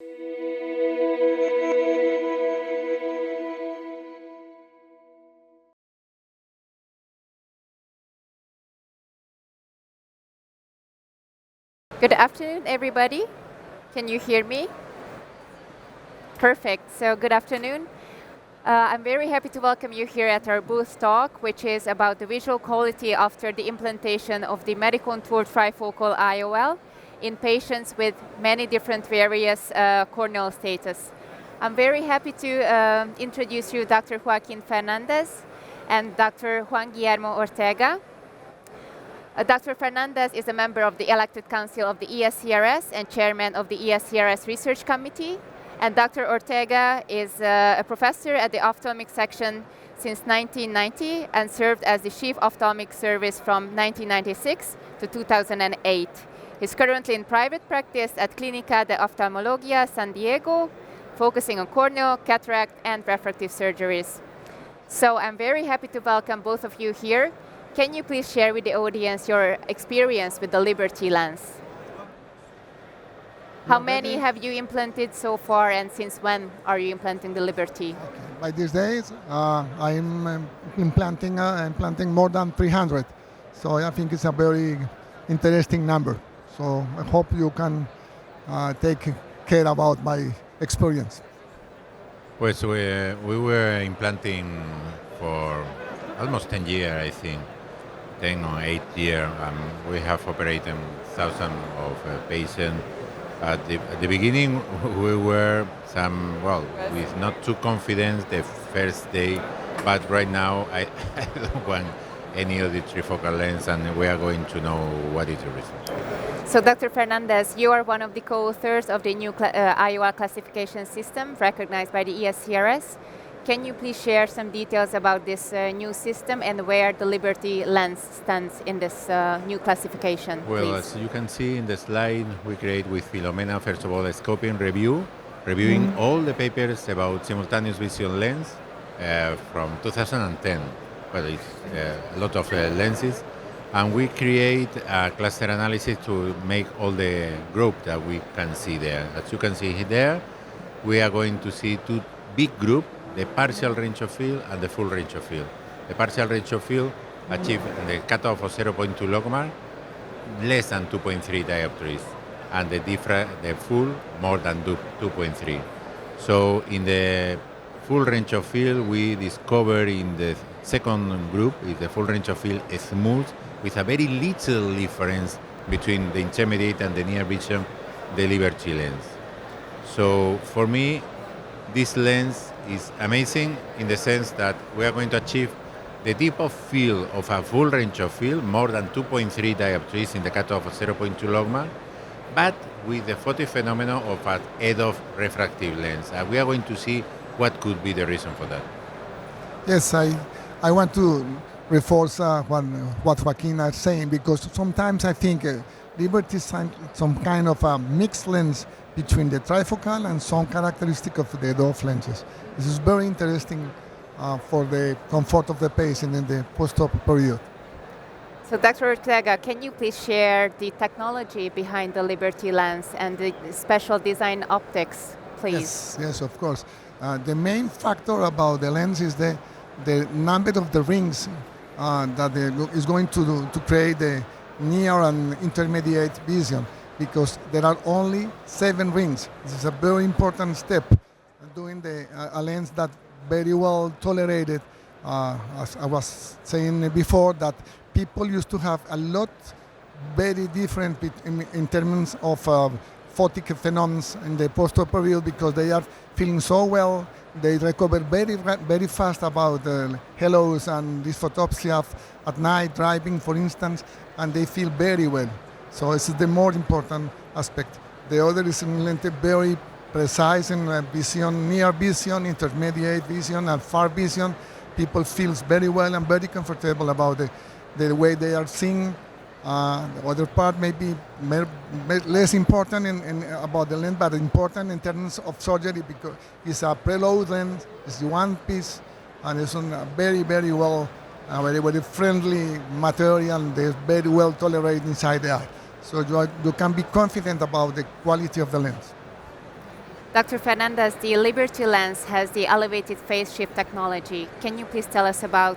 Good afternoon, everybody. Can you hear me? Perfect. So good afternoon. I'm very happy to welcome you here at our booth talk, which is about the visual quality after the implantation of the Medicontur trifocal IOL in patients with many different various corneal status. I'm very happy to introduce you Dr. Joaquín Fernandez and Dr. Juan Guillermo Ortega. Dr. Fernandez is a member of the elected council of the ESCRS and chairman of the ESCRS Research Committee. And Dr. Ortega is a professor at the ophthalmic section since 1990 and served as the chief ophthalmic service from 1996 to 2008. He's currently in private practice at Clínica de Oftalmología San Diego, focusing on corneal, cataract, and refractive surgeries. So I'm very happy to welcome both of you here. Can you please share with the audience your experience with the Liberty lens? How many have you implanted so far, and since when are you implanting the Liberty? Okay. By these days, I'm implanting more than 300. So I think it's a very interesting number. So I hope you can take care about my experience. Well, so we were implanting for almost 10 years, I think. 10 or 8 years. We have operated thousands of patients. At the beginning, we were with not too confidence the first day, but right now I don't want any of the trifocal lens, and we are going to know what is the reason. So, Dr. Fernandez, you are one of the co-authors of the new IOL classification system recognized by the ESCRS. Can you please share some details about this new system and where the Liberty lens stands in this new classification? Well, please? as you can see in the slide, we create with Filomena, first of all, a scoping review, reviewing all the papers about simultaneous vision lens from 2010. Well, it's a lot of lenses. And we create a cluster analysis to make all the group that we can see there. As you can see there, we are going to see two big groups, the partial range of field and the full range of field. The partial range of field achieve the cutoff of 0.2 logmar, less than 2.3 dioptries, and the full more than 2.3. So in the full range of field, we discover in the second group, is the full range of field is smooth, with a very little difference between the intermediate and the near vision, the Liberty lens. So for me, this lens is amazing in the sense that we are going to achieve the deep of field of a full range of field, more than 2.3 dioptries in the cutoff of 0.2 logmar, but with the photophenomenon of an head-off refractive lens. And we are going to see what could be the reason for that. Yes, I want to reinforce what Joaquin is saying, because sometimes I think Liberty is some kind of a mixed lens between the trifocal and some characteristic of the head-off lenses. This is very interesting for the comfort of the patient in the post-op period. So, Dr. Ortega, can you please share the technology behind the Liberty lens and the special design optics, please? Yes, of course. The main factor about the lens is the number of the rings that is going to create the near and intermediate vision, because there are only 7 rings. This is a very important step, doing a lens that very well tolerated. As I was saying before, that people used to have a lot very different in terms of photic phenomena in the post-op period, because they are feeling so well. They recover very fast about halos and dysphotopsia at night, driving, for instance, and they feel very well. So this is the more important aspect. The other is very precise in vision, near vision, intermediate vision, and far vision. People feel very well and very comfortable about the way they are seeing. The other part may be less important about the lens, but important in terms of surgery, because it's a preload lens, it's one piece, and it's on a very, very well, very, very friendly material, and they're very well tolerated inside the eye. So you can be confident about the quality of the lens. Dr. Fernandez, the Liberty lens has the elevated phase shift technology. Can you please tell us about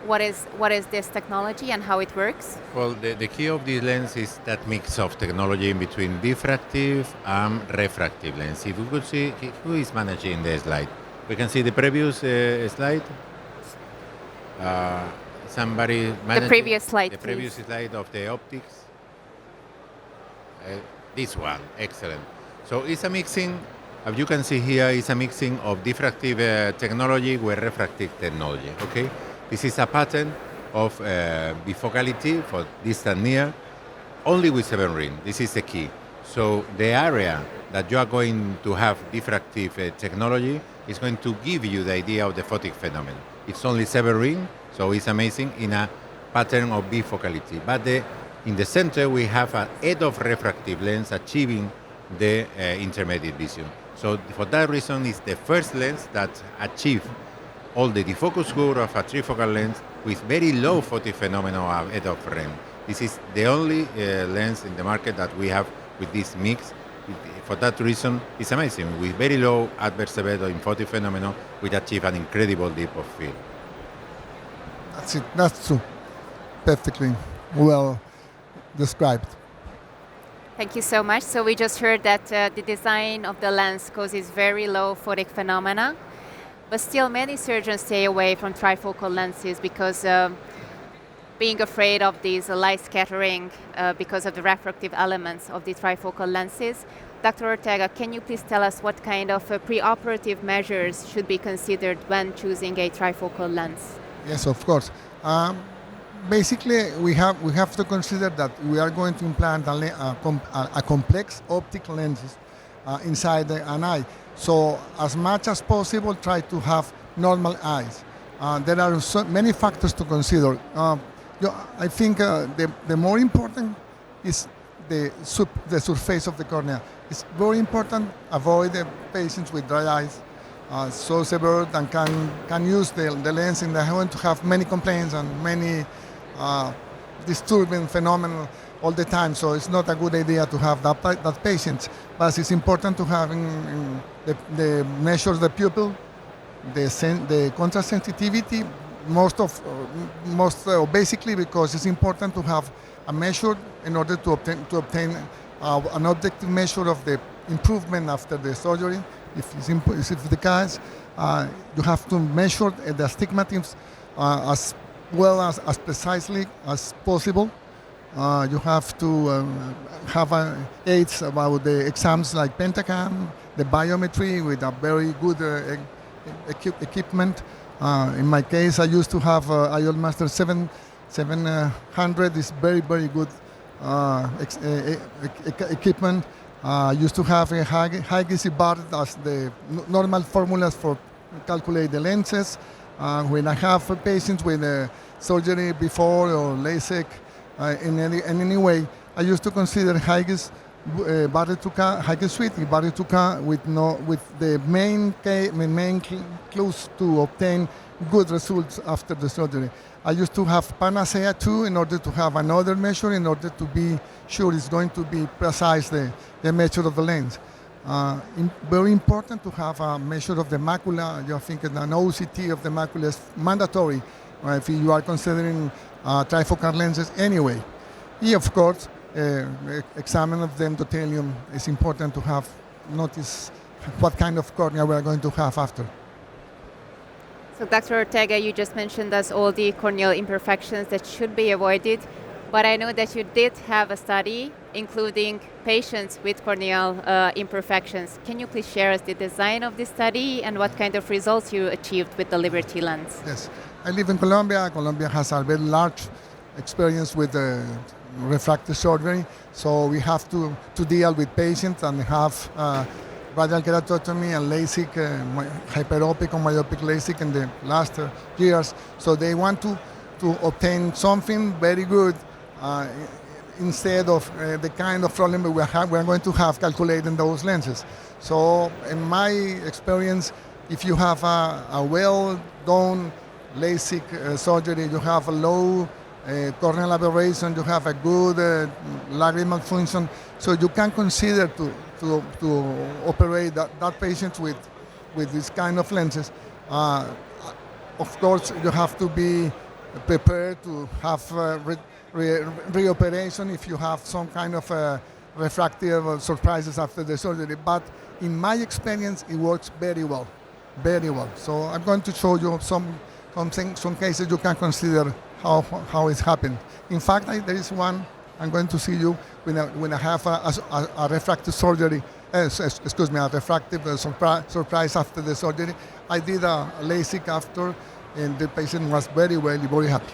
what is this technology and how it works? Well, the key of this lens is that mix of technology in between diffractive and refractive lens. If we could see who is managing the slide. We can see the previous slide. Somebody managing The previous slide, the please. previous slide of the optics. This one, excellent. So it's a mixing, as you can see here, it's a mixing of diffractive technology with refractive technology, okay? This is a pattern of bifocality for distant near, only with 7 ring. This is the key. So the area that you are going to have diffractive technology is going to give you the idea of the photic phenomenon. It's only 7 ring, so it's amazing in a pattern of bifocality. But in the center, we have a head of refractive lens achieving the intermediate vision. So for that reason, it's the first lens that achieves all the defocus curve of a trifocal lens with very low photic phenomenon of head of REM. This is the only lens in the market that we have with this mix. For that reason, it's amazing. With very low adverse event in photic phenomenon, we achieve an incredible depth of field. That's it. That's true. Perfectly well described. Thank you so much. So we just heard that the design of the lens causes very low photic phenomena, but still many surgeons stay away from trifocal lenses because being afraid of these light scattering because of the refractive elements of the trifocal lenses. Dr. Ortega, can you please tell us what kind of preoperative measures should be considered when choosing a trifocal lens? Yes, of course. Basically, we have to consider that we are going to implant a complex optic lenses inside an eye. So as much as possible, try to have normal eyes. There are so many factors to consider. I think the more important is the surface of the cornea. It's very important avoid the patients with dry eyes. So severe and can use the lens in the eye to have many complaints and many disturbing phenomena all the time. So it's not a good idea to have that patients. But it's important to have the measure the pupil, the contrast sensitivity, basically because it's important to have a measure in order to obtain an objective measure of the improvement after the surgery. If it's the case, you have to measure the astigmatism as well as precisely as possible. You have to have aids about the exams like pentacam, the biometry with a very good equipment. In my case, I used to have IOL Master 700. Is very good equipment. Used to have a high bar as the normal formulas for calculate the lenses. When I have patients with surgery before or LASIK in any way, I used to consider Higgins suite, with the main clues to obtain good results after the surgery. I used to have Panacea 2 in order to have another measure in order to be sure it's going to be precise the measure of the lens. Very important to have a measure of the macula. I think an OCT of the macula is mandatory if you are considering trifocal lenses anyway. And of course, examine of the endothelium is important to have notice what kind of cornea we are going to have after. So Dr. Ortega, you just mentioned us all the corneal imperfections that should be avoided, but I know that you did have a study including patients with corneal imperfections. Can you please share us the design of this study and what kind of results you achieved with the Liberty lens? Yes, I live in Colombia. Colombia has a very large experience with refractive surgery, so we have to deal with patients and have radial keratotomy and LASIK, hyperopic or myopic LASIK in the last years. So they want to obtain something very good instead of the kind of problem we are going to have calculating those lenses. So in my experience, if you have a well-done LASIK surgery, you have a low corneal aberration, you have a good lagrimal function, so you can consider to operate that patient with this kind of lenses. Of course, you have to be prepared to have reoperation if you have some kind of refractive surprises after the surgery. But in my experience, it works very well, very well. So I'm going to show you some cases you can consider how it's happened. In fact, there is one I'm going to see you when I have a refractive surgery. A refractive surprise after the surgery. I did a LASIK after, and the patient was very happy.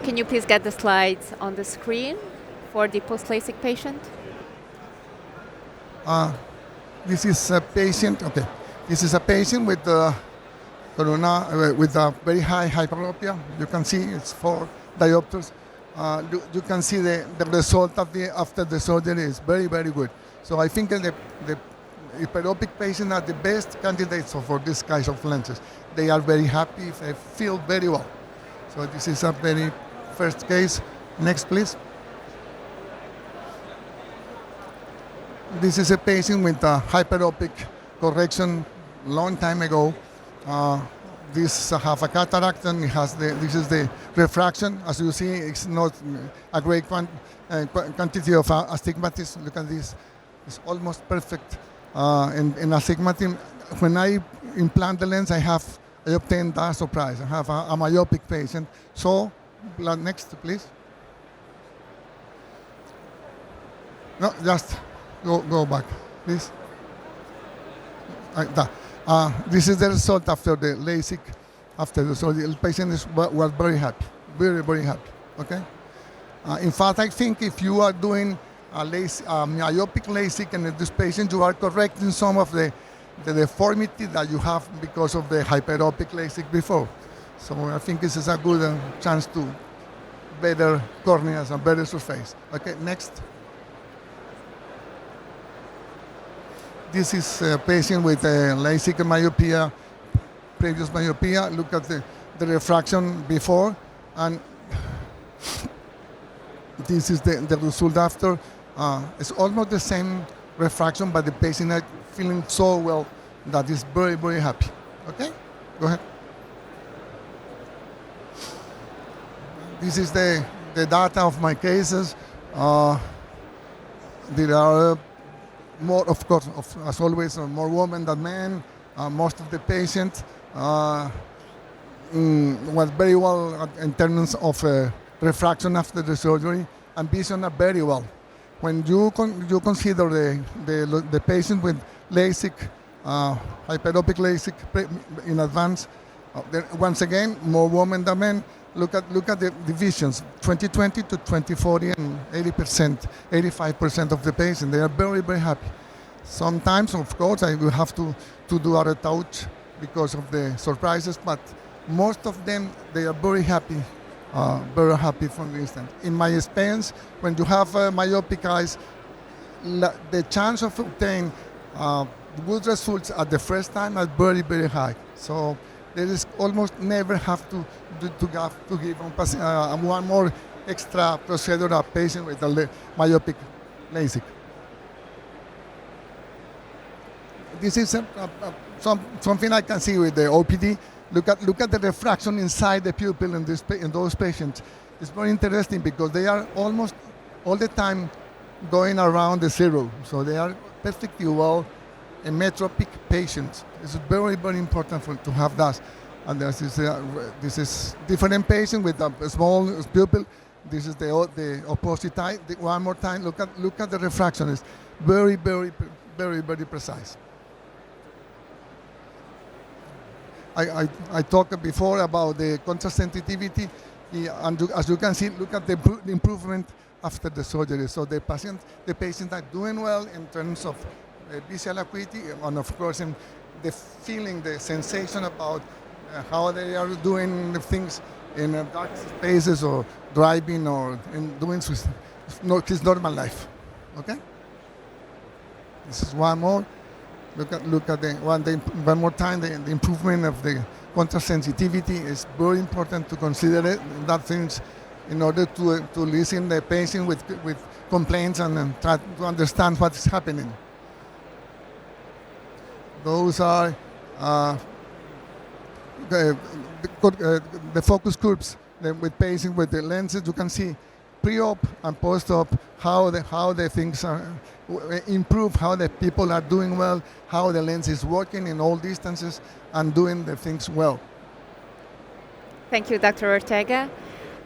Can you please get the slides on the screen for the post-LASIK patient? This is a patient. Okay, this is a patient with corona with a very high hyperopia. You can see it's 4 diopters. You can see the result after the surgery is very good. So I think the hyperopic patients are the best candidates for this kind of lenses. They are very happy, they feel very well. So this is a very first case. Next, please. This is a patient with a hyperopic correction long time ago. This have a cataract and this is the refraction. As you see, it's not a great quantity of astigmatism. Look at this. It's almost perfect in astigmatism. When I implant the lens, I obtained that surprise. I have a myopic patient. So, next, please. No, just go back, please. This is the result after the LASIK. So the patient was very happy, very happy. Okay. In fact, I think if you are doing a myopic LASIK and this patient, you are correcting some of the deformity that you have because of the hyperopic LASIK before. So I think this is a good chance to better corneas and better surface. Okay, next. This is a patient with a LASIK myopia, previous myopia. Look at the refraction before, and this is the result after. It's almost the same refraction, but the patient is feeling so well that is very happy. Okay, go ahead. This is the data of my cases. There are more, of course, as always, more women than men. Most of the patients was very well in terms of refraction after the surgery, and vision are very well. When you consider the patient with LASIK, hyperopic LASIK in advance, once again, more women than men. Look at the visions, 20/20 to 20/40 and 80%, 85% of the patients, they are very happy. Sometimes, of course, I will have to do a retouch because of the surprises, but most of them, they are very happy from the instant. In my experience, when you have myopic eyes, the chance of obtaining good results at the first time are very high. So there is almost never have to give one more extra procedure a patient with a myopic LASIK. This is something I can see with the OPD. Look at the refraction inside the pupil in those patients. It's very interesting because they are almost all the time going around the zero. So they are perfectly well in metropic patients. It's very important to have that. And this is different patient with a small pupil. This is the opposite eye. One more time, look at the refraction. It's very precise. I talked before about the contrast sensitivity, and as you can see, look at the improvement after the surgery. So the patients are doing well in terms of visual acuity, and of course, in the feeling, the sensation about how they are doing the things in dark spaces or driving or doing his normal life. Okay. This is one more. Look at one more time. The improvement of the contrast sensitivity is very important to consider it. That things in order to listen the patient with complaints and try to understand what is happening. Those are the focus groups with patients with the lenses. You can see pre-op and post-op how the things are improve, how the people are doing well, how the lens is working in all distances and doing the things well. Thank you, Dr. Ortega.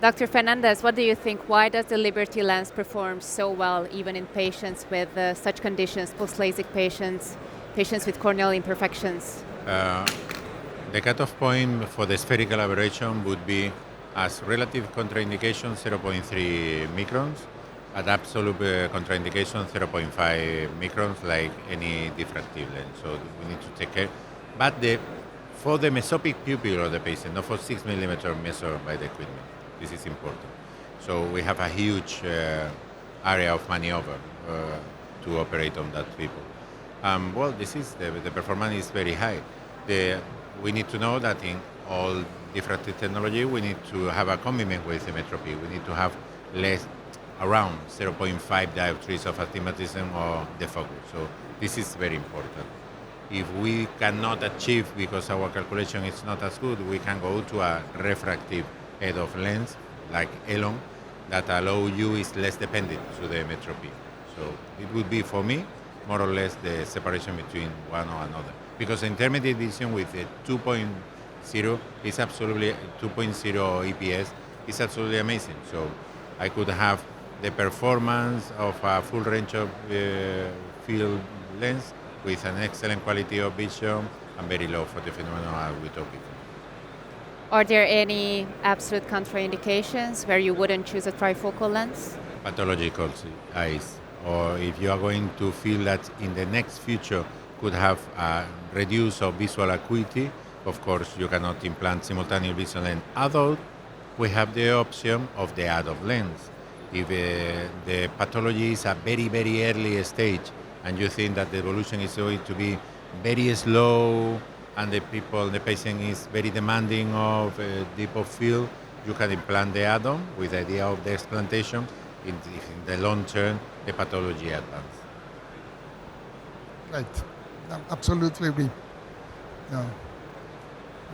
Dr. Fernandez, what do you think? Why does the Liberty lens perform so well even in patients with such conditions, post-LASIK patients, patients with corneal imperfections? The cutoff point for the spherical aberration would be as relative contraindication 0.3 microns, at absolute contraindication 0.5 microns, like any diffractive lens. So we need to take care. But for the mesopic pupil of the patient, not for 6 millimeter measured by the equipment. This is important. So we have a huge area of maneuver to operate on that people. Well, this is the performance is very high. We need to know that in all diffractive technology, we need to have a commitment with the metropy. We need to have less, around 0.5 dioptries of astigmatism or defocus. So this is very important. If we cannot achieve, because our calculation is not as good, we can go to a refractive head of lens, like Elon, that allow you is less dependent to the metropy. So it would be, for me, more or less the separation between one or another. Because intermediate vision with the 2.0 is absolutely 2.0 EPS is absolutely amazing. So I could have the performance of a full range of field lens with an excellent quality of vision and very low photophenomenon as we talked before. Are there any absolute contraindications where you wouldn't choose a trifocal lens? Pathological eyes, or if you are going to feel that in the next future could have a reduce of visual acuity, of course you cannot implant simultaneous vision lens. Adult, we have the option of the adult lens. If the pathology is a very, very early stage and you think that the evolution is going to be very slow and the patient is very demanding of deep of field, you can implant the add-on with the idea of the explantation. In the long term, the pathology advances. Right, absolutely agree. Yeah.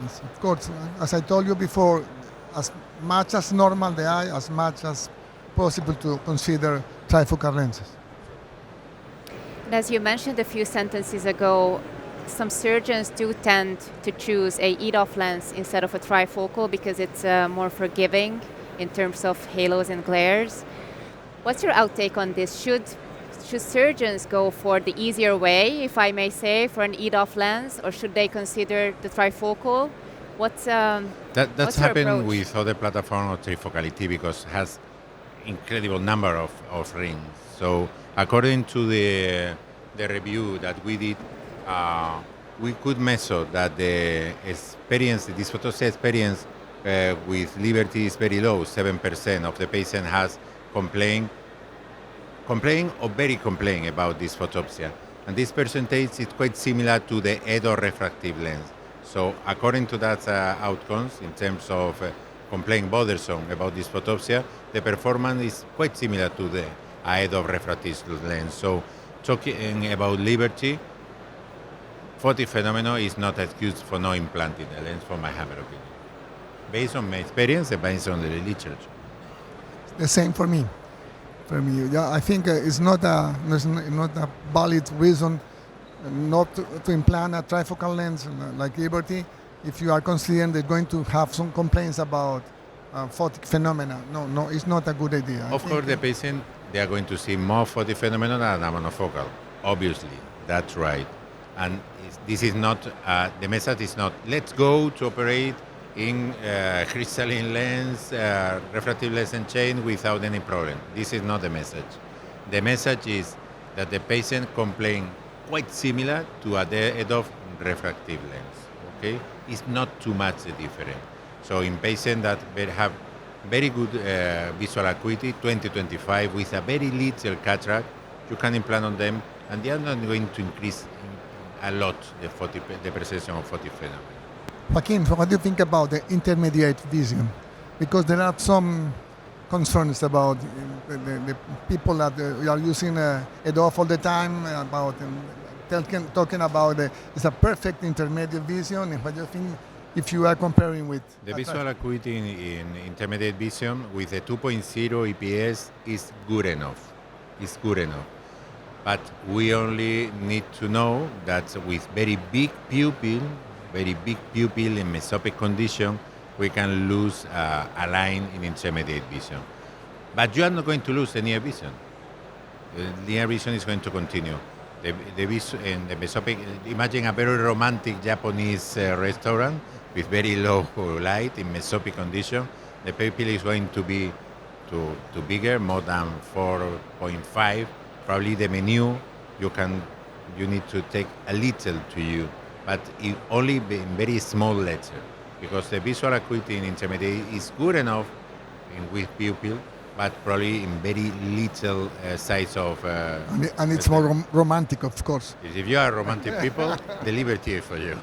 Yes, of course, as I told you before, as much as normal the eye, as much as possible to consider trifocal lenses. And as you mentioned a few sentences ago, some surgeons do tend to choose a EDOF lens instead of a trifocal because it's more forgiving in terms of halos and glares. What's your outtake on this? Should surgeons go for the easier way, if I may say, for an EDOF lens, or should they consider the trifocal? What's That's happened with other platforms of trifocality because it has incredible number of rings. So according to the review that we did, we could measure that the experience, the dysphotopsia experience with Liberty is very low. 7% of the patient has complain or very complain about dysphotopsia. And this percentage is quite similar to the EDO refractive lens. So according to that outcomes, in terms of complaint bothersome about dysphotopsia, the performance is quite similar to the EDO refractive lens. So talking about Liberty, photophenomenon is not excuse for not implanting the lens, for my humble opinion. Based on my experience and based on the literature. The same for me. Yeah, I think it's not a valid reason not to implant a trifocal lens like Liberty if you are considering they're going to have some complaints about photic phenomena. No, it's not a good idea. Of course, the patient, they are going to see more photic phenomena than a monofocal. Obviously, that's right. And this is not, the message is not, let's go to operate in crystalline lens, refractive lens and chain without any problem. This is not the message. The message is that the patient complain quite similar to a EDOF refractive lens. Okay, it's not too much different. So in patients that have very good visual acuity, 20-25, with a very little cataract, you can implant on them, and they are not going to increase a lot the perception of photic phenomena. Joaquín, what do you think about the intermediate vision? Because there are some concerns about the people that are using it off all the time, about talking about it's a perfect intermediate vision, and what do you think if you are comparing with The visual acuity in intermediate vision with the 2.0 EPS is good enough. It's good enough. But we only need to know that with very big pupil in mesopic condition, we can lose a line in intermediate vision. But you are not going to lose the near vision. The near vision is going to continue. The vision in the mesopic, imagine a very romantic Japanese restaurant with very low light in mesopic condition. The pupil is going to be too bigger, more than 4.5. Probably the menu you need to take a little to you, but only in very small letter, because the visual acuity in intermediate is good enough with pupil, but probably in very little size of. And it's more romantic, of course. If you are romantic people, the liberty is for you.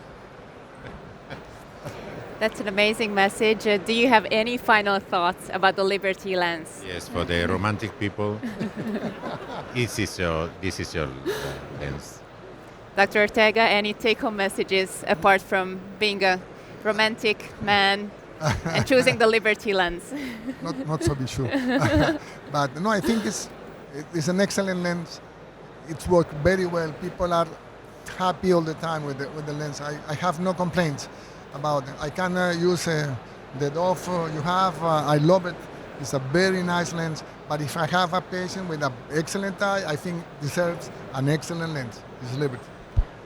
That's an amazing message. Do you have any final thoughts about the Liberty lens? Yes, for the romantic people, this is your lens. Dr. Ortega, any take-home messages apart from being a romantic man and choosing the Liberty lens? not so be sure. But no, I think it's an excellent lens. It's worked very well. People are happy all the time with the lens. I have no complaints about it. I can use the DOF you have. I love it. It's a very nice lens. But if I have a patient with an excellent eye, I think deserves an excellent lens. It's Liberty.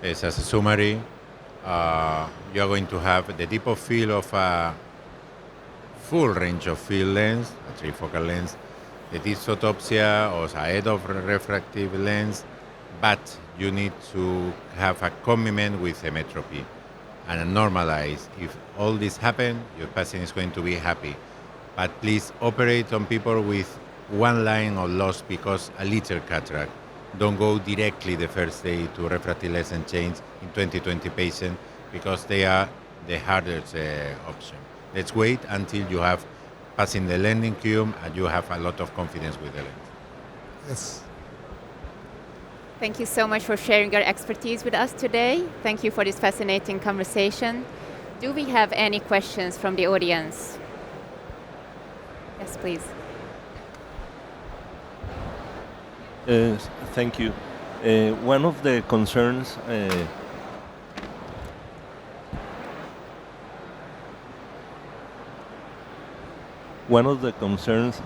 Yes, as a summary, you are going to have the deep of field of a full range of field lens, a trifocal lens, the dysphotopsia or a head of refractive lens, but you need to have a complement with hemetropy and normalize. If all this happen, your patient is going to be happy. But please operate on people with one line or loss because a little cataract. Don't go directly the first day to refractive lesson change in 2020 patients because they are the hardest option. Let's wait until you have passing the landing curve and you have a lot of confidence with the lens. Yes. Thank you so much for sharing your expertise with us today. Thank you for this fascinating conversation. Do we have any questions from the audience? Yes, please. Thank you. One of the concerns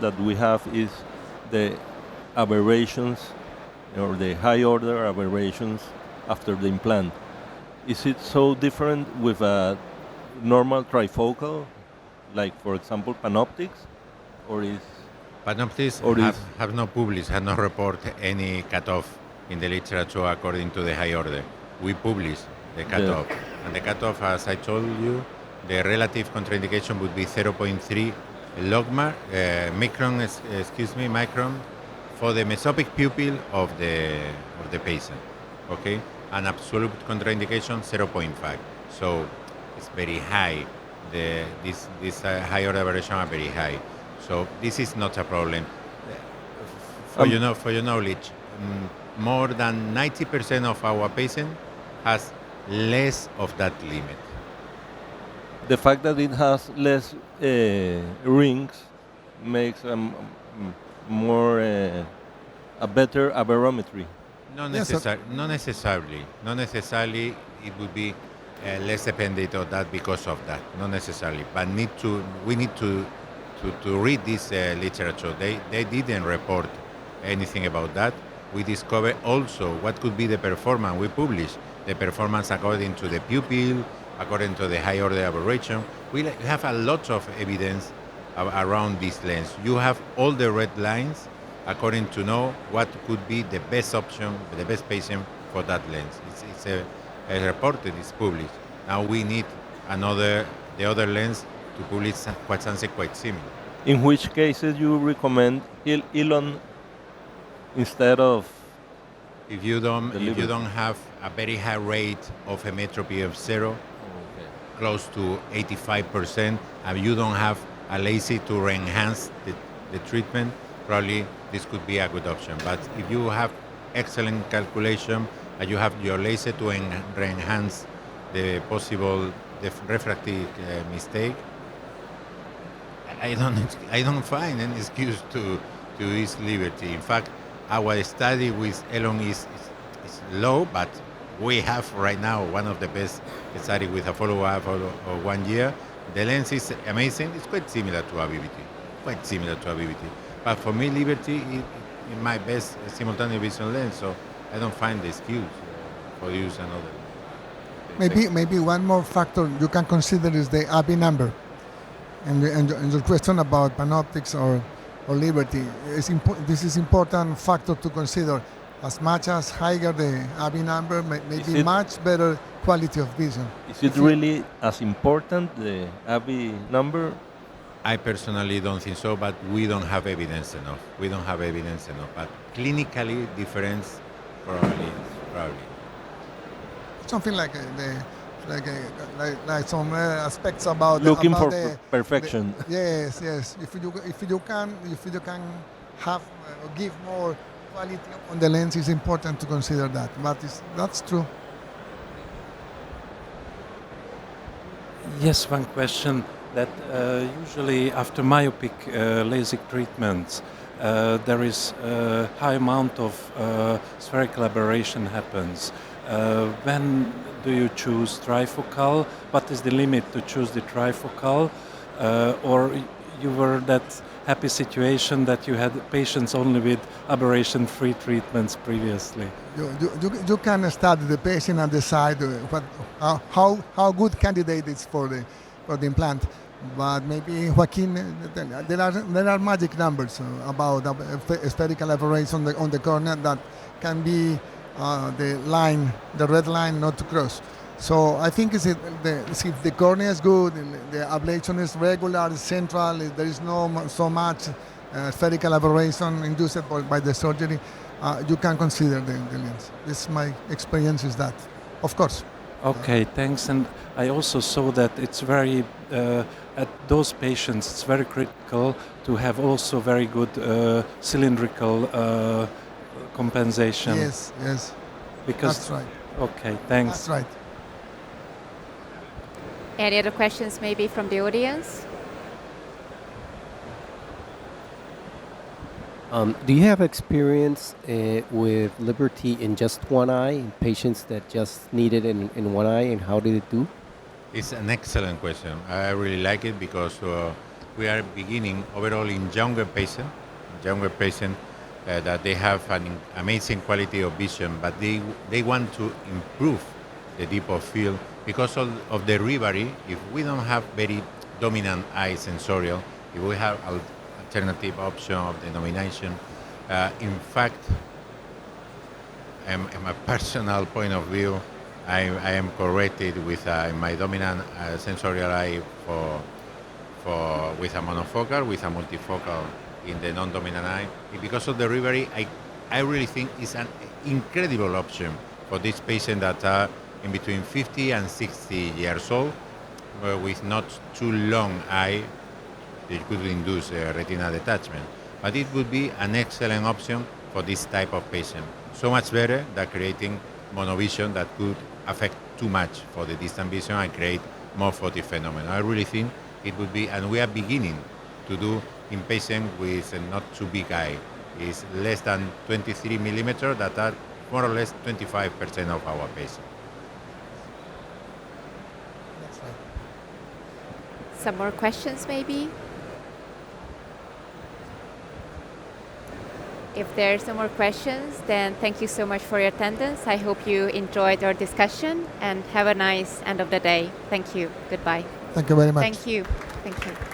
that we have is the aberrations or the high order aberrations after the implant. Is it so different with a normal trifocal, like for example Panoptics, or is Panoptics have not published, have not reported any cutoff in the literature according to the high order. We publish the cutoff. And the cutoff, as I told you, the relative contraindication would be 0.3 logmar, micron for the mesopic pupil of the patient, okay? And absolute contraindication 0.5. So it's very high. This high order aberration are very high. So this is not a problem. For your knowledge, more than 90% of our patients has less of that limit. The fact that it has less rings makes more a better aberrometry. Not necessarily. Not necessarily. It would be less dependent on that because of that. Not necessarily. But we need to read this literature. They didn't report anything about that. We discovered also what could be the performance. We published the performance according to the pupil, according to the high order aberration. We have a lot of evidence around this lens. You have all the red lines according to know what could be the best option, the best patient for that lens. It's reported, it's published. Now we need the other lens to publish something quite similar. In which cases you recommend Elon instead of? If you don't have a very high rate of hemetropy of 0, close to 85%, and you don't have a laser to enhance the treatment, probably this could be a good option. But if you have excellent calculation and you have your laser to enhance the possible refractive mistake, I don't find any excuse to use liberty. In fact, our study with Elon is low, but we have right now one of the best study with a follow-up of 1 year. The lens is amazing. It's quite similar to AVVT. But for me, Liberty is my best simultaneous vision lens, so I don't find the excuse for use another. Maybe one more factor you can consider is the AVI number. And your question about Panoptics or Liberty, this is important factor to consider. As much as higher the AVI number, maybe much better quality of vision. Is it really as important, the AVI number? I personally don't think so, but we don't have evidence enough. But clinically, difference probably. Something like some aspects about looking about for perfection. Yes. If you can have give more quality on the lens, it's important to consider that. But that's true. Yes, one question that usually after myopic LASIK treatments, there is a high amount of spherical aberration happens. When do you choose trifocal? What is the limit to choose the trifocal? Or you were that happy situation that you had patients only with aberration-free treatments previously? You can study the patient and decide how good candidate is for the implant. But maybe Joaquín, there are magic numbers about spherical aberration on the cornea that can be the red line not to cross. So I think if the cornea is good, the ablation is regular, central, there is no so much spherical aberration induced by the surgery, you can consider the lens. This my experience is that, of course. Okay, thanks. And I also saw that it's very at those patients it's very critical to have also very good cylindrical compensation. Yes. Because that's right. Okay, thanks. That's right. Any other questions maybe from the audience? Do you have experience with Liberty in just one eye, in patients that just need it in one eye, and how did it do? It's an excellent question. I really like it because we are beginning overall in younger patients that they have an amazing quality of vision, but they want to improve the depth of field because of the rivalry. If we don't have very dominant eye sensorial, if we have alternative option of denomination, in fact, in my personal point of view, I am corrected with my dominant sensorial eye with a monofocal, with a multifocal in the non-dominant eye. Because of the rivalry, I really think it's an incredible option for these patients that are in between 50 and 60 years old with not too long eye. It could induce retinal detachment. But it would be an excellent option for this type of patient. So much better than creating monovision that could affect too much for the distant vision and create more photic phenomenon. I really think it would be, and we are beginning to do in patients with a not too big eye. It's less than 23 millimeters that are more or less 25% of our patients. That's right. Some more questions maybe? If there's no more questions, then thank you so much for your attendance. I hope you enjoyed our discussion and have a nice end of the day. Thank you. Goodbye. Thank you very much. Thank you. Thank you.